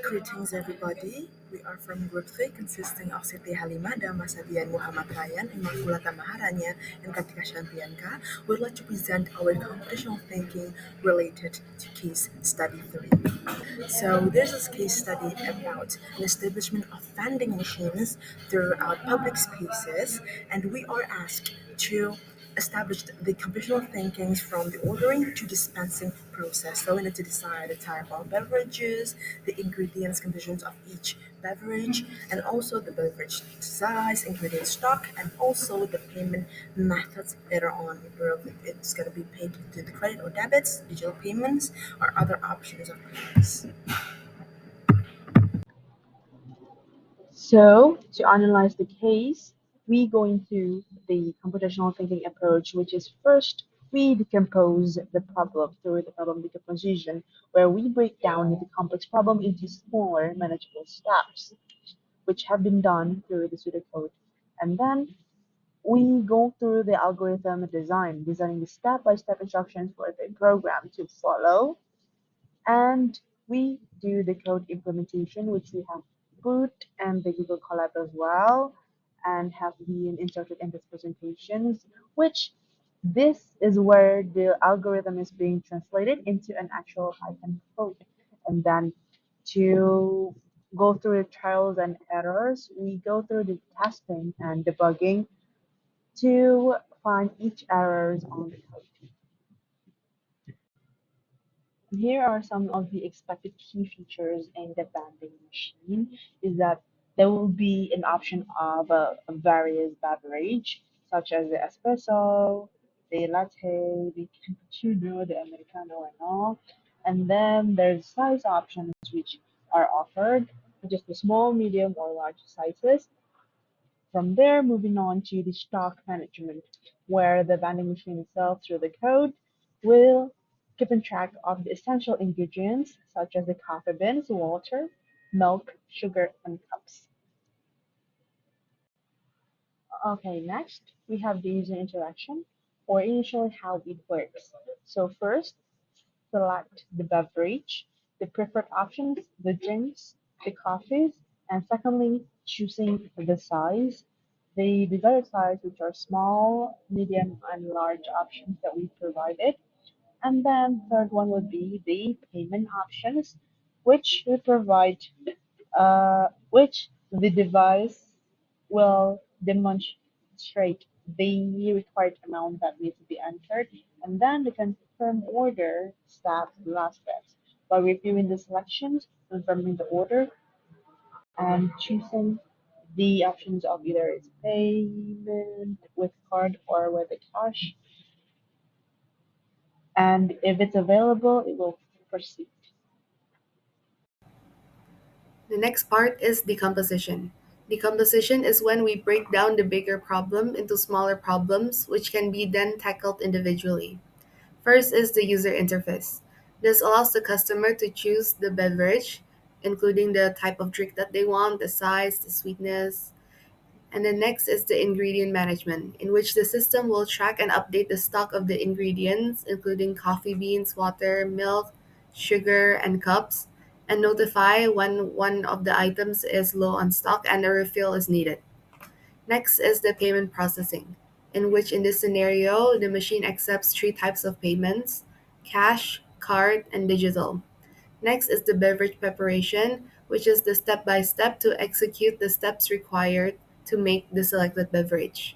Greetings, everybody. We are from Group 3, consisting of Siti, Halimah, Dama, Sabian, Rayyan, Immaculata Maharanya, and Kartika, Shan, Priyanka. We'd like to present our computational thinking related to case study 3. So, there's this case study about an establishment of vending machines throughout public spaces, and we are asked to establish the computational thinkings from the ordering to dispensing process. So, we need to decide the type of beverages, the ingredients, conditions of each beverage, and also the beverage size, ingredient stock, and also the payment methods later on. If it's going to be paid to the credit or debits, digital payments, or other options of payments. So, to analyze the case, we go into the computational thinking approach, which is first we decompose the problem through the problem decomposition, where we break down the complex problem into smaller, manageable steps, which have been done through the pseudocode. And then we go through the algorithm design, designing the step-by-step instructions for the program to follow, and we do the code implementation, which we have put and the Google Colab as well, and have been inserted in this presentations, which this is where the algorithm is being translated into an actual Python code. And then to go through the trials and errors, we go through the testing and debugging to find each errors on the code. Here are some of the expected key features in the vending machine is that there will be an option of various beverage such as the espresso, the latte, the cappuccino, the americano and all. And then there's size options which are offered, just the small, medium or large sizes. From there, moving on to the stock management, where the vending machine itself, through the code, will keep in track of the essential ingredients such as the coffee beans, water, milk, sugar, and cups. Okay, next we have the user interaction, or initially how it works. So first, select the beverage, the preferred options, the drinks, the coffees, and secondly, choosing the size, the desired size, which are small, medium, and large options that we provided. And then third one would be the payment options, which we provide, which the device will demonstrate the required amount that needs to be entered, and then the confirm order starts the last steps by reviewing the selections, confirming the order, and choosing the options of either it's payment with card or with a cash, and if it's available, it will proceed. The next part is decomposition. Decomposition is when we break down the bigger problem into smaller problems, which can be then tackled individually. First is the user interface. This allows the customer to choose the beverage, including the type of drink that they want, the size, the sweetness. And the next is the ingredient management, in which the system will track and update the stock of the ingredients, including coffee beans, water, milk, sugar, and cups, and notify when one of the items is low on stock and a refill is needed. Next is the payment processing, in which in this scenario, the machine accepts three types of payments: cash, card, and digital. Next is the beverage preparation, which is the step by step to execute the steps required to make the selected beverage.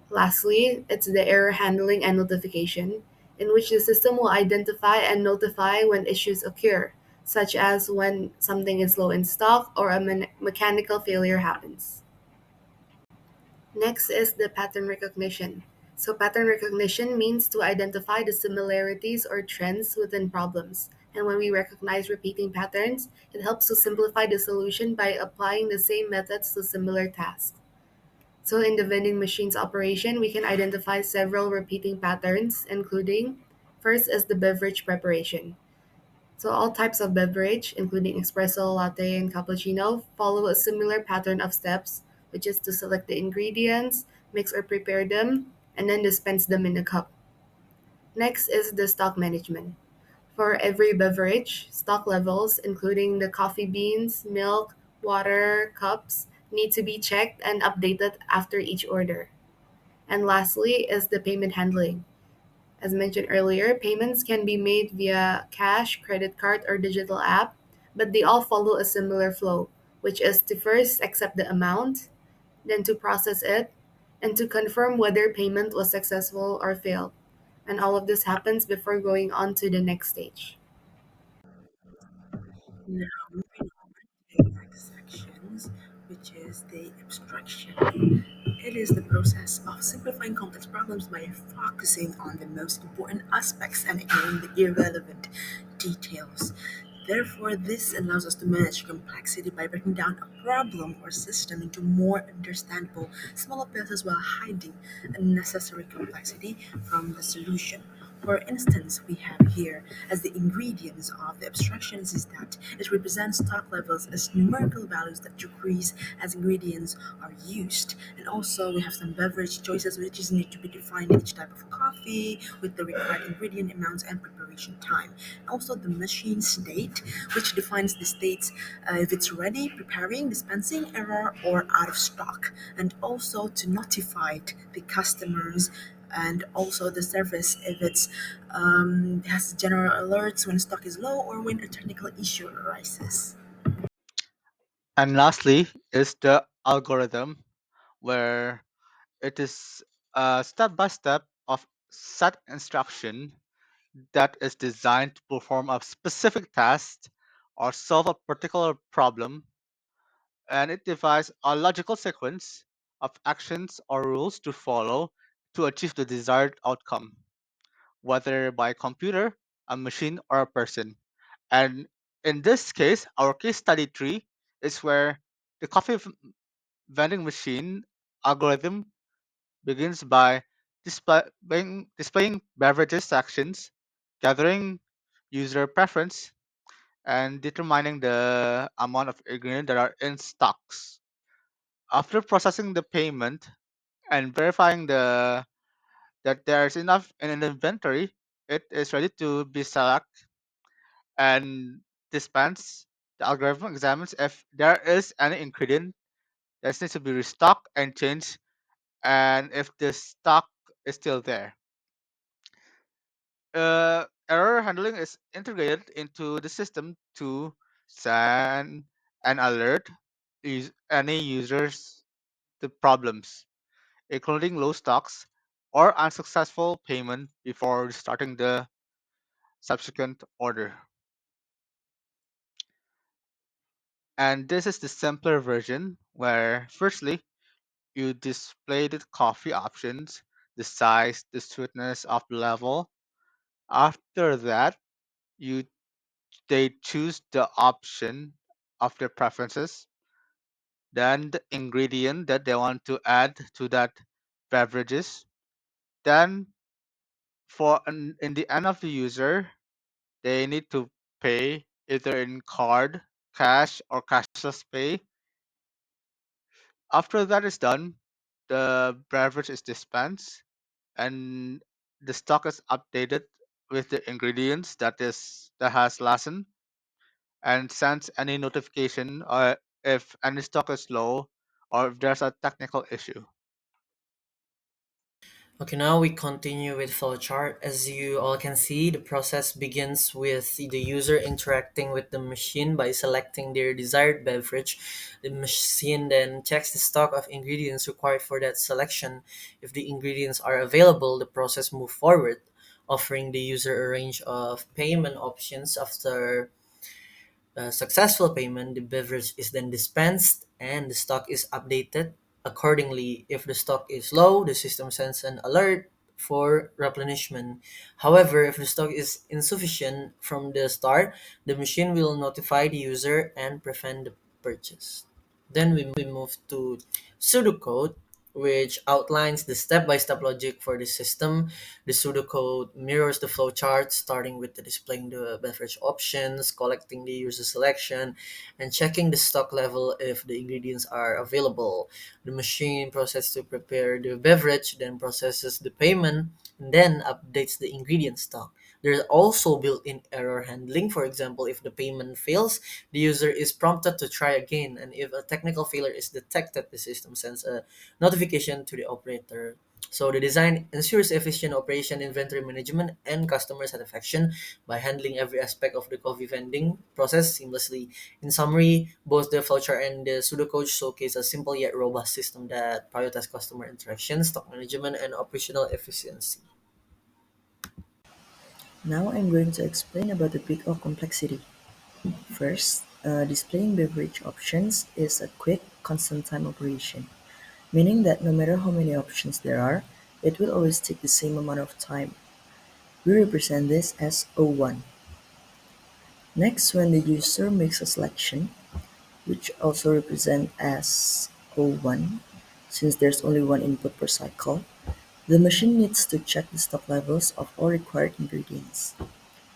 Lastly, it's the error handling and notification, in which the system will identify and notify when issues occur, such as when something is low in stock or a mechanical failure happens. Next is the pattern recognition. So, pattern recognition means to identify the similarities or trends within problems. And when we recognize repeating patterns, it helps to simplify the solution by applying the same methods to similar tasks. So, in the vending machine's operation, we can identify several repeating patterns, including first is the beverage preparation. So, all types of beverage, including espresso, latte, and cappuccino, follow a similar pattern of steps, which is to select the ingredients, mix or prepare them, and then dispense them in a cup. Next is the stock management. For every beverage, stock levels, including the coffee beans, milk, water, cups, need to be checked and updated after each order. And lastly is the payment handling. As mentioned earlier, payments can be made via cash, credit card, or digital app, but they all follow a similar flow, which is to first accept the amount, then to process it, and to confirm whether payment was successful or failed. And all of this happens before going on to the next stage. Now, moving on to the next sections, which is the abstraction. It is the process of simplifying complex problems by focusing on the most important aspects and ignoring the irrelevant details. Therefore, this allows us to manage complexity by breaking down a problem or system into more understandable, smaller pieces while hiding unnecessary complexity from the solution. For instance, we have here as the ingredients of the abstractions is that it represents stock levels as numerical values that decrease as ingredients are used. And also we have some beverage choices which is need to be defined each type of coffee with the required ingredient amounts and preparation time. Also the machine state, which defines the states if it's ready, preparing, dispensing, error, or out of stock. And also to notify the customers and also the service if it's has general alerts when stock is low or when a technical issue arises. And lastly is the algorithm, where it is a step by step of set instruction that is designed to perform a specific task or solve a particular problem, and it devises a logical sequence of actions or rules to follow to achieve the desired outcome, whether by computer, a machine, or a person. And in this case, our case study tree is where the vending machine algorithm begins by displaying beverages sections, gathering user preference, and determining the amount of ingredients that are in stocks. After processing the payment and verifying that there's enough in an inventory, it is ready to be select and dispensed. The algorithm examines if there is any ingredient that needs to be restocked and changed, and if the stock is still there. Error handling is integrated into the system to send an alert any users the problems, including low stocks or unsuccessful payment before starting the subsequent order. And this is the simpler version where, firstly, you display the coffee options, the size, the sweetness of the level. After that, you they choose the option of their preferences, then the ingredient that they want to add to that beverages. Then in the end of the user, they need to pay either in card, cash, or cashless pay. After that is done, the beverage is dispensed and the stock is updated with the ingredients that has lessened and sends any notification if any stock is low or if there's a technical issue. Okay, now we continue with flowchart. As you all can see, the process begins with the user interacting with the machine by selecting their desired beverage. The machine then checks the stock of ingredients required for that selection. If the ingredients are available, the process moves forward, offering the user a range of payment options. After successful payment, the beverage is then dispensed and the stock is updated accordingly. If the stock is low, the system sends an alert for replenishment. However, if the stock is insufficient from the start, the machine will notify the user and prevent the purchase. Then we move to pseudocode, which outlines the step-by-step logic for the system. The pseudocode mirrors the flowchart, starting with the displaying the beverage options, collecting the user selection, and checking the stock level if the ingredients are available. The machine processes to prepare the beverage, then processes the payment, and then updates the ingredient stock. There's also built-in error handling. For example, if the payment fails, the user is prompted to try again, and if a technical failure is detected, the system sends a notification to the operator. So the design ensures efficient operation, inventory management, and customer satisfaction by handling every aspect of the coffee vending process seamlessly. In summary, both the flowchart and the pseudocode showcase a simple yet robust system that prioritizes customer interaction, stock management, and operational efficiency. Now I'm going to explain about the peak of complexity. First, displaying beverage options is a quick, constant time operation, meaning that no matter how many options there are, it will always take the same amount of time. We represent this as O1. Next, when the user makes a selection, which also represent as O1, since there's only one input per cycle, the machine needs to check the stock levels of all required ingredients.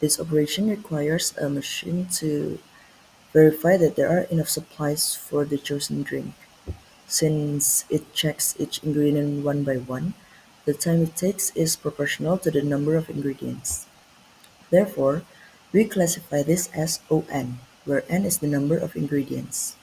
This operation requires a machine to verify that there are enough supplies for the chosen drink. Since it checks each ingredient one by one, the time it takes is proportional to the number of ingredients. Therefore, we classify this as ON, where N is the number of ingredients.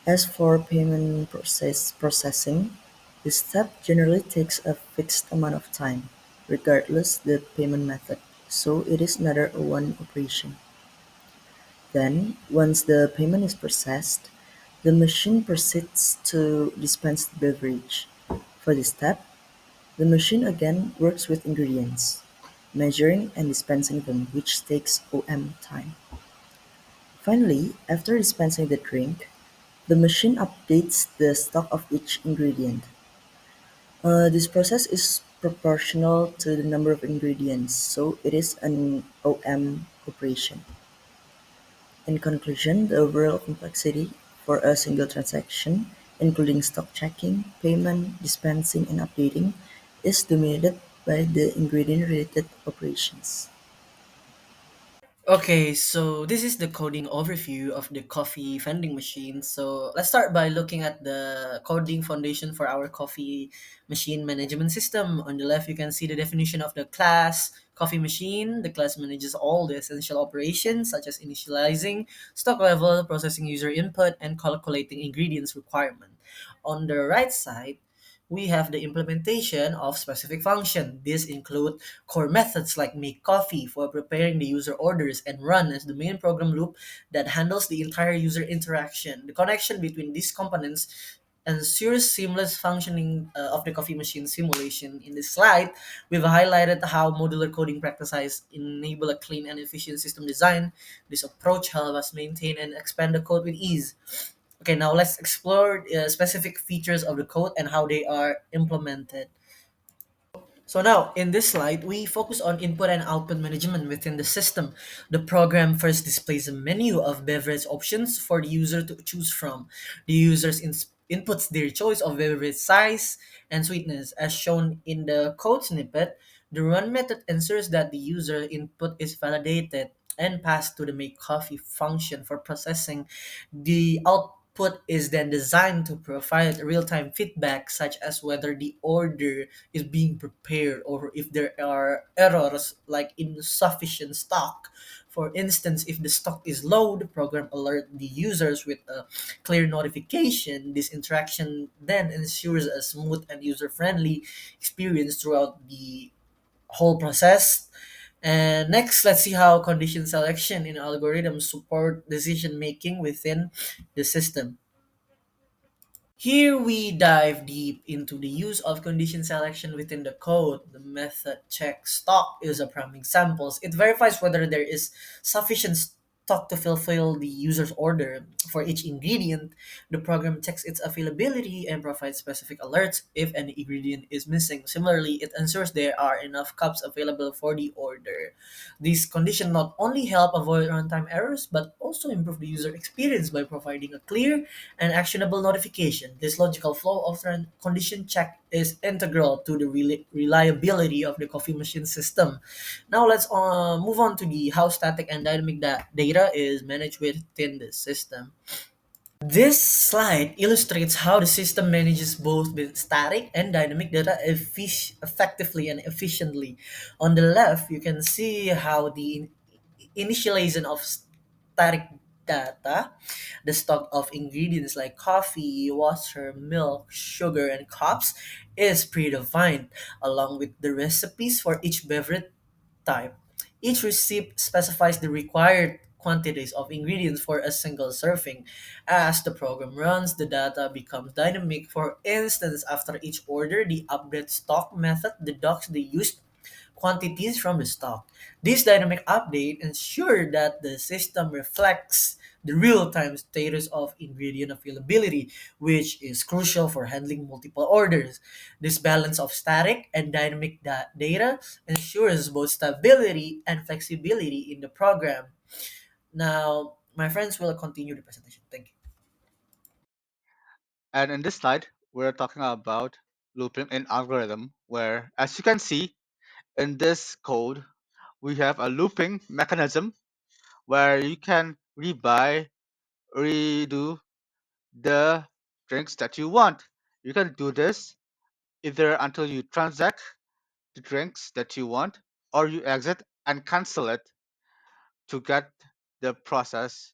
As for payment processing, this step generally takes a fixed amount of time, regardless the payment method, so it is another O1 operation. Then, once the payment is processed, the machine proceeds to dispense the beverage. For this step, the machine again works with ingredients, measuring and dispensing them, which takes OM time. Finally, after dispensing the drink, the machine updates the stock of each ingredient. This process is proportional to the number of ingredients, so it is an OM operation. In conclusion, the overall complexity for a single transaction, including stock checking, payment, dispensing, and updating, is dominated by the ingredient-related operations. Okay, so this is the coding overview of the coffee vending machine. So let's start by looking at the coding foundation for our coffee machine management system. On the left, you can see the definition of the class coffee machine. The class manages all the essential operations such as initializing, stock level, processing user input, and calculating ingredients requirement. On the right side, we have the implementation of specific function. These include core methods like make coffee for preparing the user orders and run as the main program loop that handles the entire user interaction. The connection between these components ensures seamless functioning of the coffee machine simulation. In this slide, we've highlighted how modular coding practices enable a clean and efficient system design. This approach helps us maintain and expand the code with ease. Okay, now let's explore specific features of the code and how they are implemented. So now, in this slide, we focus on input and output management within the system. The program first displays a menu of beverage options for the user to choose from. The user inputs their choice of beverage size and sweetness. As shown in the code snippet, the run method ensures that the user input is validated and passed to the make coffee function for processing. The output is then designed to provide real-time feedback such as whether the order is being prepared or if there are errors like insufficient stock. For instance, if the stock is low, the program alert the users with a clear notification. This interaction then ensures a smooth and user-friendly experience throughout the whole process. And next, let's see how condition selection in algorithms support decision making within the system. Here we dive deep into the use of condition selection within the code. The method check stock is a prime example. It verifies whether there is sufficient stock to fulfill the user's order. For each ingredient, the program checks its availability and provides specific alerts if any ingredient is missing. Similarly, it ensures there are enough cups available for the order. These conditions not only help avoid runtime errors but also improve the user experience by providing a clear and actionable notification. This logical flow of condition check is integral to the reliability of the coffee machine system. Now let's move on to the how static and dynamic data is managed within the system. This slide illustrates how the system manages both the static and dynamic data effectively and efficiently. On the left, you can see how the initialization of static data, the stock of ingredients like coffee, water, milk, sugar, and cups, is predefined, along with the recipes for each beverage type. Each receipt specifies the required quantities of ingredients for a single serving. As the program runs, the data becomes dynamic. For instance, after each order, the update stock method deducts the used quantities from the stock. This dynamic update ensures that the system reflects the real-time status of ingredient availability, which is crucial for handling multiple orders. This balance of static and dynamic data ensures both stability and flexibility in the program. Now, my friends will continue the presentation. Thank you. And in this slide, we're talking about looping in algorithm, where, as you can see in this code, we have a looping mechanism where you can rebuy, redo the drinks that you want. You can do this either until you transact the drinks that you want, or you exit and cancel it to get the processes.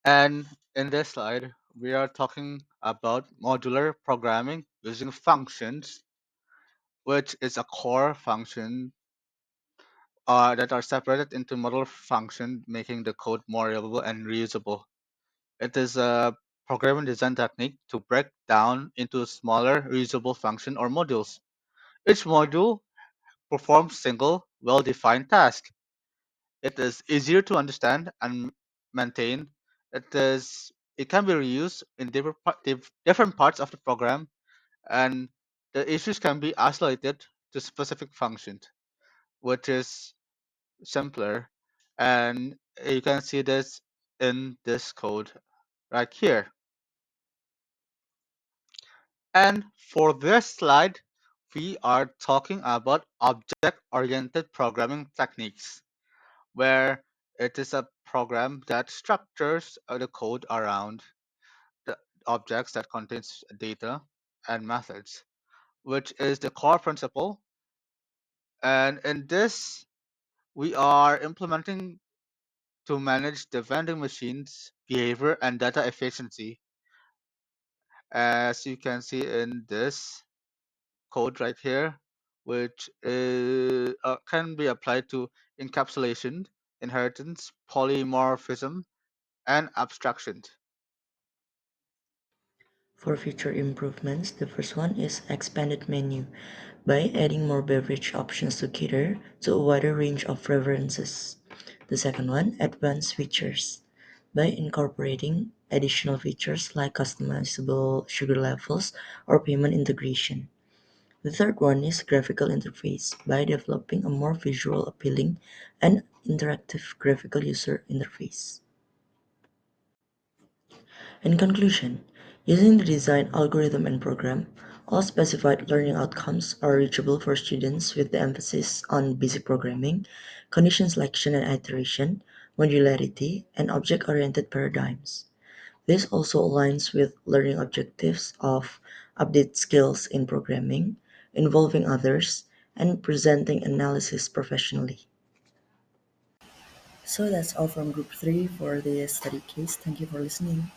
And in this slide, we are talking about modular programming using functions, which is a core function that are separated into modular function, making the code more reliable and reusable. It is a programming design technique to break down into smaller reusable function or modules. Each module performs single, well-defined task. It is easier to understand and maintain. It can be reused in different parts of the program, and the issues can be isolated to specific functions, which is simpler. And you can see this in this code right here. And for this slide, we are talking about object-oriented programming techniques, where it is a program that structures the code around the objects that contains data and methods, which is the core principle. And in this, we are implementing to manage the vending machine's behavior and data efficiency. As you can see in this code right here, which can be applied to encapsulation, inheritance, polymorphism, and abstraction. For future improvements, the first one is expanded menu by adding more beverage options to cater to a wider range of preferences. The second one, advanced features by incorporating additional features like customizable sugar levels or payment integration. The third one is graphical interface by developing a more visual appealing and interactive graphical user interface. In conclusion, using the design algorithm and program, all specified learning outcomes are reachable for students with the emphasis on basic programming, condition selection and iteration, modularity, and object-oriented paradigms. This also aligns with learning objectives of update skills in programming, involving others, and presenting analysis professionally. So that's all from Group 3 for the study case. Thank you for listening.